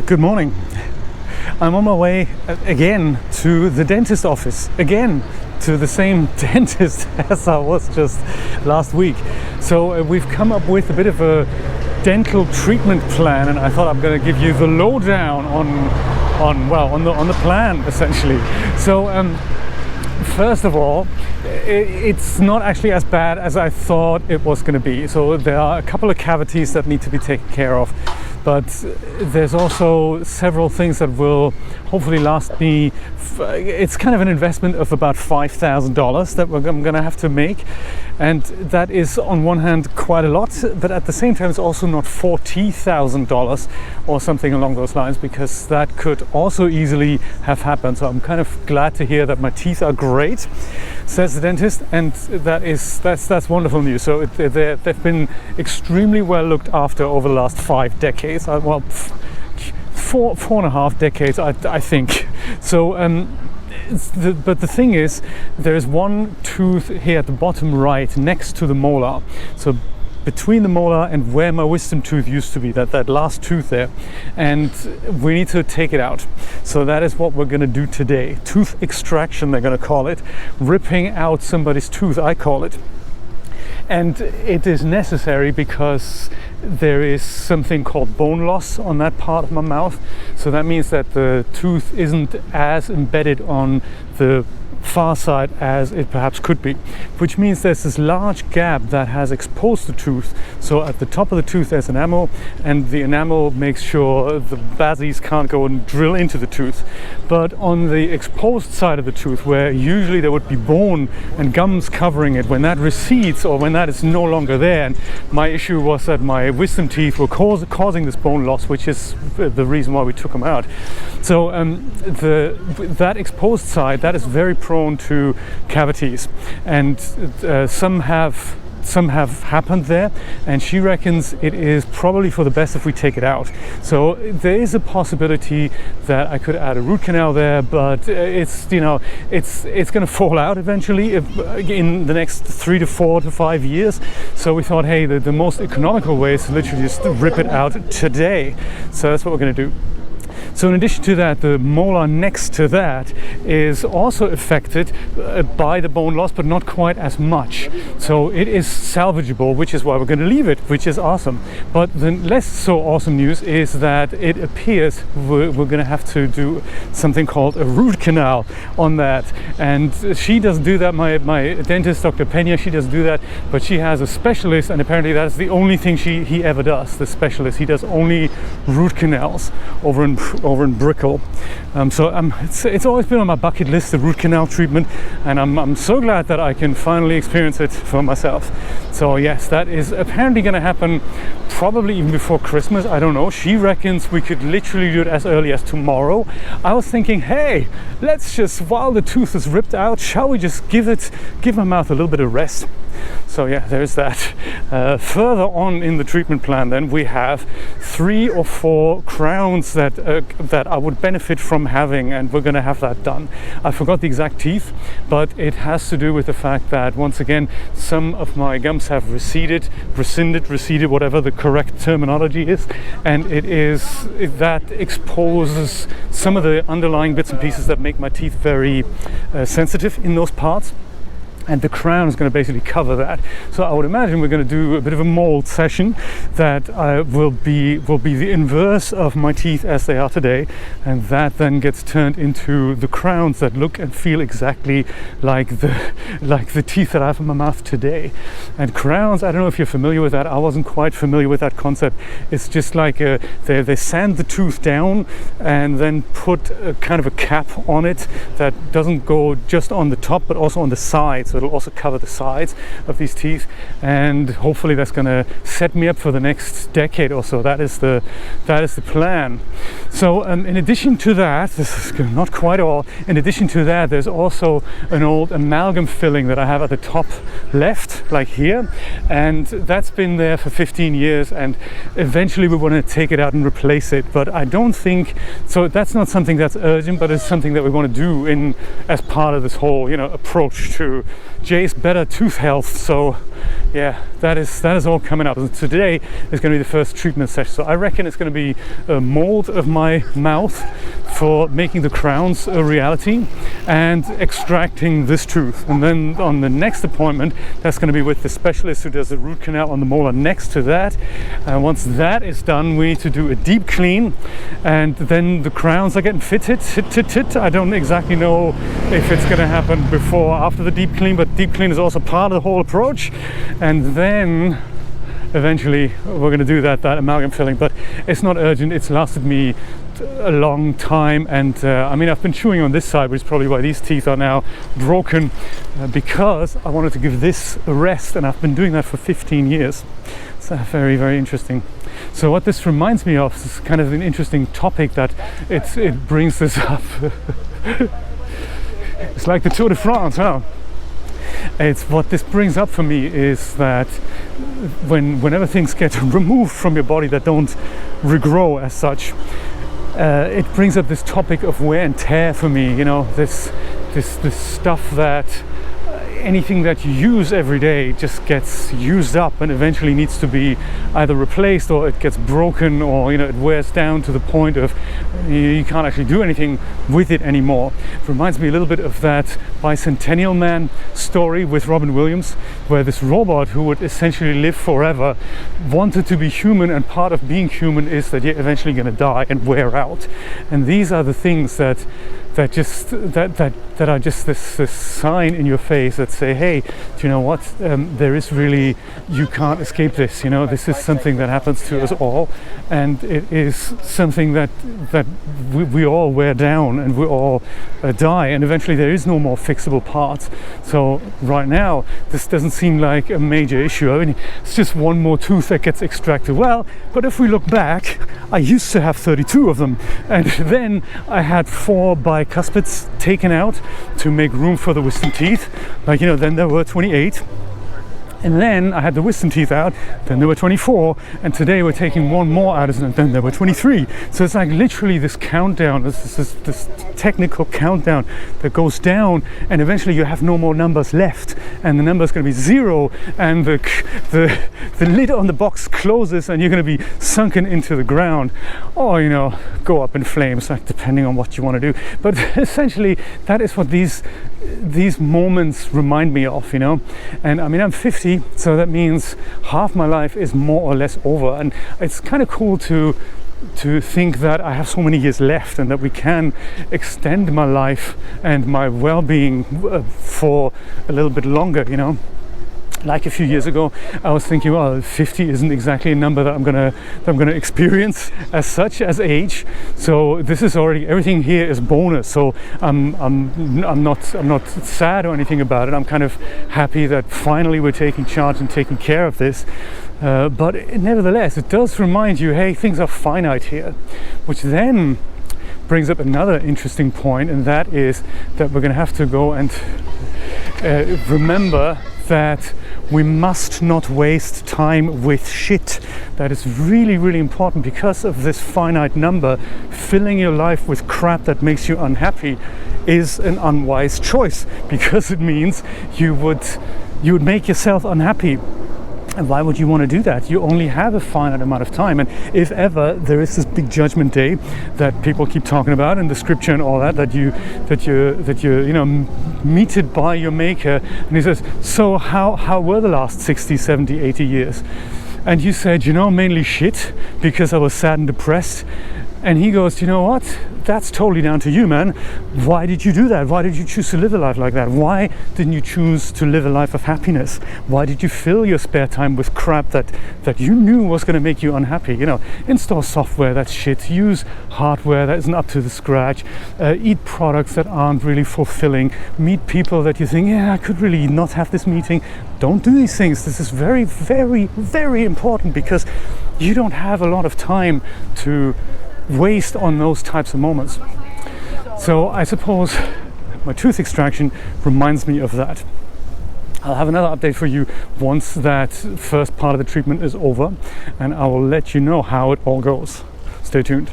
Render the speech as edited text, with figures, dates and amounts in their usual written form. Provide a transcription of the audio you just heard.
Good morning. I'm on my way again to the dentist office, again to the same dentist as I was just last week. So we've come up with a bit of a dental treatment plan, and I thought I'm going to give you the lowdown on the plan essentially. So first of all, it's not actually as bad as I thought it was going to be. So there are a couple of cavities that need to be taken care of, but there's also several things that will hopefully last me. It's kind of an investment of about $5,000 that I'm going to have to make, and that is on one hand quite a lot, but at the same time it's also not $40,000 or something along those lines, because that could also easily have happened. So I'm kind of glad to hear that my teeth are great, says the dentist, and that's wonderful news. So they've been extremely well looked after over the last 5 decades. Four and a half decades, I think. So but the thing is, there is one tooth here at the bottom right next to the molar. So between the molar and where my wisdom tooth used to be, that last tooth there, and we need to take it out. So that is what we're going to do today. Tooth extraction, they're going to call it. Ripping out somebody's tooth, I call it. And it is necessary because there is something called bone loss on that part of my mouth. So that means that the tooth isn't as embedded on the far side as it perhaps could be, which means there's this large gap that has exposed the tooth. So at the top of the tooth there's enamel, and the enamel makes sure the bazzies can't go and drill into the tooth. But on the exposed side of the tooth, where usually there would be bone and gums covering it, when that recedes or when that is no longer there, and my issue was that my wisdom teeth were causing this bone loss, which is the reason why we took them out. So that exposed side, that is very prone to cavities, and some have happened there, and she reckons it is probably for the best if we take it out. So there is a possibility that I could add a root canal there, but it's going to fall out eventually in the next 3 to 4 to 5 years. So we thought, hey, the most economical way is to literally just rip it out today. So that's what we're going to do. So in addition to that, the molar next to that is also affected by the bone loss, but not quite as much. So it is salvageable, which is why we're going to leave it, which is awesome. But the less so awesome news is that it appears we're going to have to do something called a root canal on that. And she doesn't do that, my dentist, Dr. Pena, she doesn't do that, but she has a specialist, and apparently that's the only thing he ever does, the specialist. He does only root canals over in Brickell. So it's always been on my bucket list, the root canal treatment, and I'm so glad that I can finally experience it for myself. So yes, that is apparently going to happen probably even before Christmas. I don't know. She reckons we could literally do it as early as tomorrow. I was thinking, hey, let's just, while the tooth is ripped out, shall we just give my mouth a little bit of rest? So yeah, there's that. Further on in the treatment plan, then we have 3 or 4 crowns that I would benefit from having, and we're going to have that done. I forgot the exact teeth, but it has to do with the fact that once again some of my gums have rescinded, whatever the correct terminology is, and that exposes some of the underlying bits and pieces that make my teeth very sensitive in those parts. And the crown is going to basically cover that. So I would imagine we're going to do a bit of a mold session that will be the inverse of my teeth as they are today, and that then gets turned into the crowns that look and feel exactly like the teeth that I have in my mouth today. And crowns, I don't know if you're familiar with that. I wasn't quite familiar with that concept. It's just like they sand the tooth down and then put a kind of a cap on it that doesn't go just on the top but also on the sides. So it'll also cover the sides of these teeth, and hopefully that's going to set me up for the next decade or so. That is the plan. So in addition to that, this is not quite all. In addition to that, there's also an old amalgam filling that I have at the top left, like here, and that's been there for 15 years, and eventually we want to take it out and replace it. But I don't think so. That's not something that's urgent, but it's something that we want to do as part of this whole approach to Jay's better tooth health. So yeah, that is all coming up. And today is going to be the first treatment session. So I reckon it's going to be a mold of my mouth for making the crowns a reality and extracting this tooth. And then on the next appointment, that's going to be with the specialist who does the root canal on the molar next to that. And once that is done, we need to do a deep clean, and then the crowns are getting fitted. I don't exactly know if it's going to happen before or after the deep clean, but deep clean is also part of the whole approach. And then eventually we're going to do that amalgam filling, but it's not urgent. It's lasted me a long time, and I mean, I've been chewing on this side, which is probably why these teeth are now broken, because I wanted to give this a rest, and I've been doing that for 15 years. So very, very interesting. So what this reminds me of is kind of an interesting topic that it brings this up. It's like the Tour de France, huh? It's what this brings up for me is that whenever things get removed from your body that don't regrow as such, it brings up this topic of wear and tear for me. You know, this stuff that anything that you use every day just gets used up and eventually needs to be either replaced, or it gets broken, or, you know, it wears down to the point of you can't actually do anything with it anymore. It reminds me a little bit of that Bicentennial Man story with Robin Williams, where this robot who would essentially live forever wanted to be human, and part of being human is that you're eventually going to die and wear out. And these are the things that are just this sign in your face that say, hey, do you know what, there is really, you can't escape this. You know, this is something that happens to us all, and it is something that we all wear down, and we all die, and eventually there is no more fixable parts. So right now this doesn't seem like a major issue. I mean, it's just one more tooth that gets extracted. Well, but if we look back, I used to have 32 of them, and then I had 4 bicuspids taken out to make room for the wisdom teeth. Like, you know, then there were 28, and then I had the wisdom teeth out, then there were 24, and today we're taking one more out, and then there were 23. So it's like literally this countdown, this technical countdown that goes down, and eventually you have no more numbers left, and the number is going to be 0, and the lid on the box closes, and you're going to be sunken into the ground, or, you know, go up in flames, like, depending on what you want to do. But essentially that is what these moments remind me of, you know. And I mean, I'm 50, so that means half my life is more or less over, and it's kind of cool to think that I have so many years left, and that we can extend my life and my well-being for a little bit longer, you know. Like a few years ago, I was thinking, well, 50 isn't exactly a number that I'm gonna experience as such as age. So this is already, everything here is bonus. So I'm not sad or anything about it. I'm kind of happy that finally we're taking charge and taking care of this. But nevertheless, it does remind you, hey, things are finite here, which then brings up another interesting point, and that is that we're going to have to go and remember that we must not waste time with shit. That is really, really important, because of this finite number. Filling your life with crap that makes you unhappy is an unwise choice, because it means you would make yourself unhappy. And why would you want to do that? You only have a finite amount of time, and if ever there is this big judgment day that people keep talking about in the scripture and all that you're you know, meted by your maker, and he says, so how were the last 60, 70, 80 years? And you said, you know, mainly shit, because I was sad and depressed. And he goes, you know what? That's totally down to you, man. Why did you do that? Why did you choose to live a life like that? Why didn't you choose to live a life of happiness? Why did you fill your spare time with crap that you knew was going to make you unhappy? You know, install software that's shit, use hardware that isn't up to the scratch, eat products that aren't really fulfilling, meet people that you think, yeah, I could really not have this meeting. Don't do these things. This is very, very, very important, because you don't have a lot of time to waste on those types of moments. So I suppose my tooth extraction reminds me of that. I'll have another update for you once that first part of the treatment is over, and I will let you know how it all goes. Stay tuned.